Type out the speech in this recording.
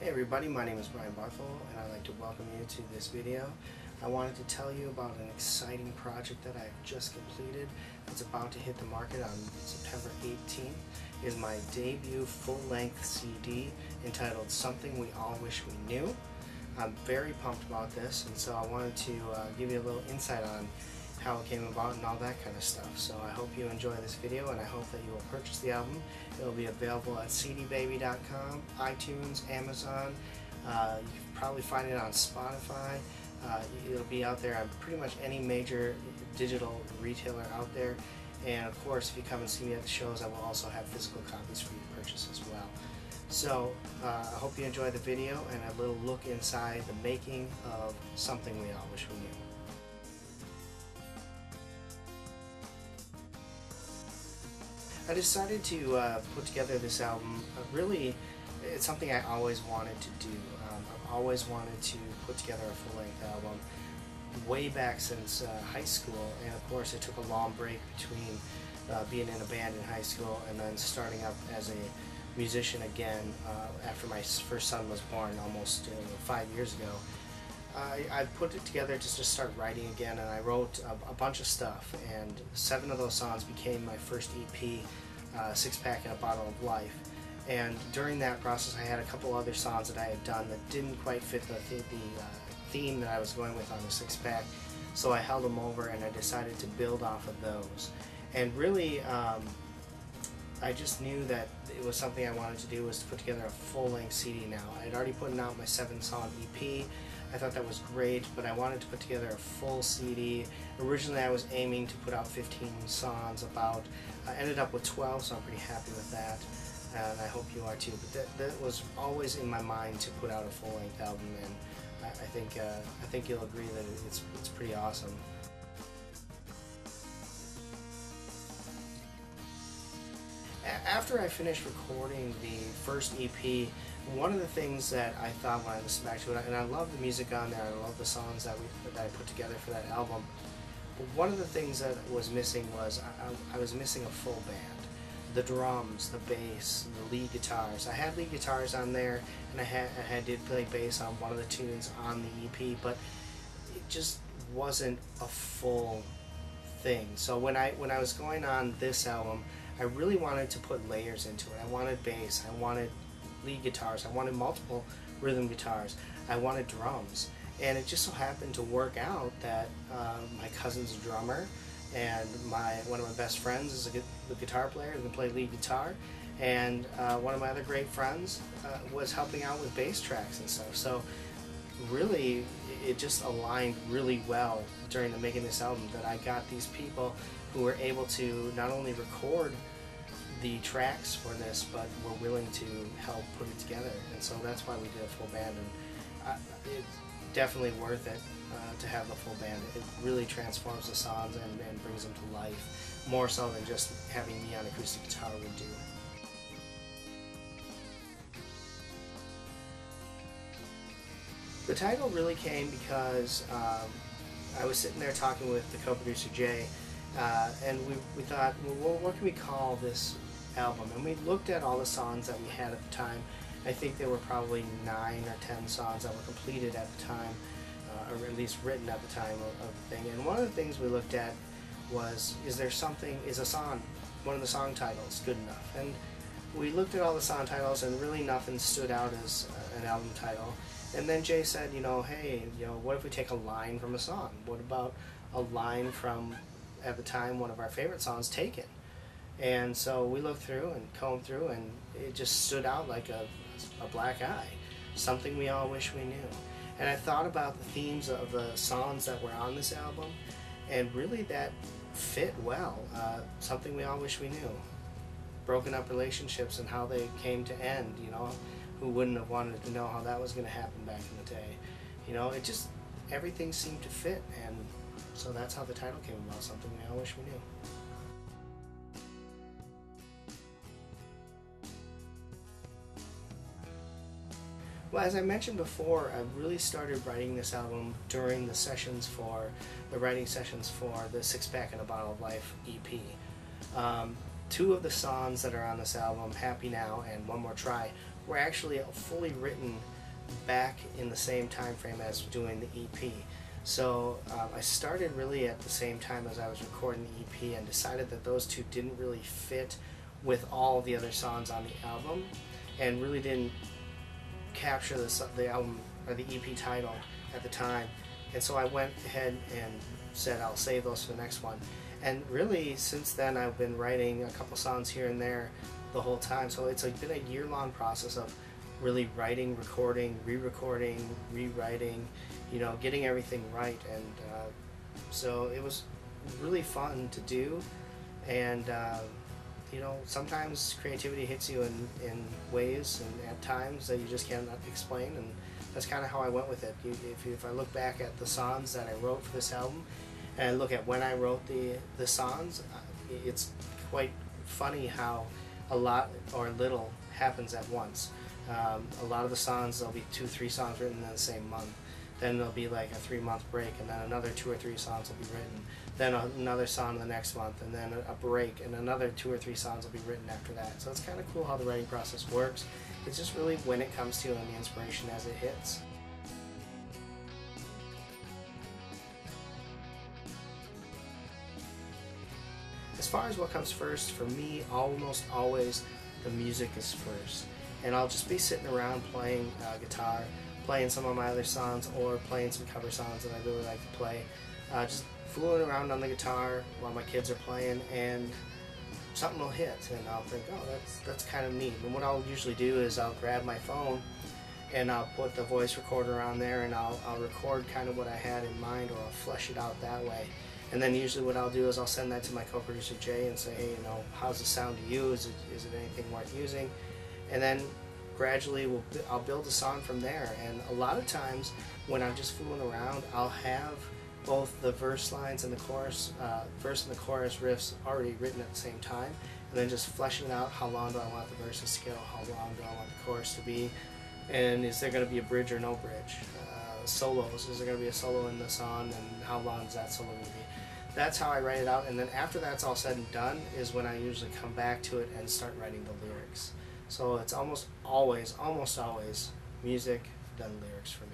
Hey everybody, my name is Bartholow and I'd like to welcome you to this video. I wanted to tell you about an exciting project that I've just completed. It's about to hit the market on September 18th. It is my debut full-length CD entitled Something We All Wish We Knew. I'm very pumped about this, and so I wanted to give you a little insight on how it came about and all that kind of stuff. So I hope you enjoy this video, and I hope that you will purchase the album. It will be available at cdbaby.com, iTunes, Amazon. You can probably find it on Spotify. It'll be out there on pretty much any major digital retailer out there. And of course, if you come and see me at the shows, I will also have physical copies for you to purchase as well. So I hope you enjoy the video and a little look inside the making of Something We All Wish We Knew. I decided to put together this album. Really, it's something I always wanted to do. I've always wanted to put together a full-length album way back since high school, and of course it took a long break between being in a band in high school and then starting up as a musician again after my first son was born almost 5 years ago. I put it together to just start writing again, and I wrote a bunch of stuff, and 7 of those songs became my first EP, Six Pack and a Bottle of Life. And during that process I had a couple other songs that I had done that didn't quite fit the theme that I was going with on the Six Pack, so I held them over and I decided to build off of those. And really I just knew that it was something I wanted to do, was to put together a full-length CD now. I had already put out my 7-song EP. I thought that was great, but I wanted to put together a full CD. Originally I was aiming to put out 15 songs about. I ended up with 12, so I'm pretty happy with that. And I hope you are too. But that was always in my mind, to put out a full-length album, and I think you'll agree that it's pretty awesome. After I finished recording the first EP, one of the things that I thought when I listened back to it, and I love the music on there, I love the songs that I put together for that album, but one of the things that was missing was I was missing a full band. The drums, the bass, the lead guitars. I had lead guitars on there, and I did play bass on one of the tunes on the EP, but it just wasn't a full thing. So when I was going on this album, I really wanted to put layers into it. I wanted bass, I wanted lead guitars, I wanted multiple rhythm guitars, I wanted drums. And it just so happened to work out that my cousin's a drummer, and one of my best friends is a guitar player who can play lead guitar, and one of my other great friends was helping out with bass tracks and stuff. So really, it just aligned really well during the making of this album, that I got these people who were able to not only record the tracks for this, but were willing to help put it together. And so that's why we did a full band, and it's definitely worth it to have the full band. It really transforms the songs and brings them to life, more so than just having me on acoustic guitar would do. The title really came because I was sitting there talking with the co-producer Jay, and we thought, well, what can we call this album? And we looked at all the songs that we had at the time. I think there were probably 9 or 10 songs that were completed at the time, or at least written at the time of the thing. And one of the things we looked at was, is a song, one of the song titles, good enough? And we looked at all the song titles, and really nothing stood out as an album title. And then Jay said, hey, what if we take a line from a song? What about a line from, at the time, one of our favorite songs, Taken? And so we looked through and combed through, and it just stood out like a black eye. Something We All Wish We Knew. And I thought about the themes of the songs that were on this album, and really that fit well. Something We All Wish We Knew. Broken up relationships and how they came to end, who wouldn't have wanted to know how that was going to happen back in the day. It just, everything seemed to fit, and so that's how the title came about, Something We All Wish We Knew. Well, as I mentioned before, I really started writing this album during the writing sessions for the Six Pack and a Bottle of Life EP. two of the songs that are on this album, Happy Now and One More Try, were actually fully written back in the same time frame as doing the EP. So I started really at the same time as I was recording the EP and decided that those two didn't really fit with all the other songs on the album and really didn't capture the album or the EP title at the time. And so I went ahead and said I'll save those for the next one. And really since then I've been writing a couple songs here and there the whole time. So it's been a year-long process of really writing, recording, re-recording, rewriting, getting everything right. And so it was really fun to do. And sometimes creativity hits you in ways and at times that you just cannot explain, and that's kind of how I went with it. If I look back at the songs that I wrote for this album and I look at when I wrote the songs, it's quite funny how a lot or little happens at once. A lot of the songs, there'll be 2-3 songs written in the same month. Then there'll be like a 3-month break, and then another 2 or 3 songs will be written. Then another song the next month, and then a break, and another 2 or 3 songs will be written after that. So it's kind of cool how the writing process works. It's just really when it comes to you and the inspiration as it hits. As far as what comes first, for me, almost always the music is first. And I'll just be sitting around playing guitar, playing some of my other songs, or playing some cover songs that I really like to play. Just fooling around on the guitar while my kids are playing, and something will hit, and I'll think, oh, that's kind of neat. And what I'll usually do is I'll grab my phone, and I'll put the voice recorder on there, and I'll record kind of what I had in mind, or I'll flesh it out that way. And then usually what I'll do is I'll send that to my co-producer Jay and say, hey, how's it sound to you? Is it anything worth using? And then gradually I'll build a song from there. And a lot of times when I'm just fooling around, I'll have both the verse lines and the chorus, verse and the chorus riffs already written at the same time, and then just fleshing out how long do I want the verses to go, how long do I want the chorus to be, and is there going to be a bridge or no bridge? Solos, is there going to be a solo in the song, and how long is that solo going to be? That's how I write it out, and then after that's all said and done is when I usually come back to it and start writing the lyrics. So it's almost always music, then lyrics for me.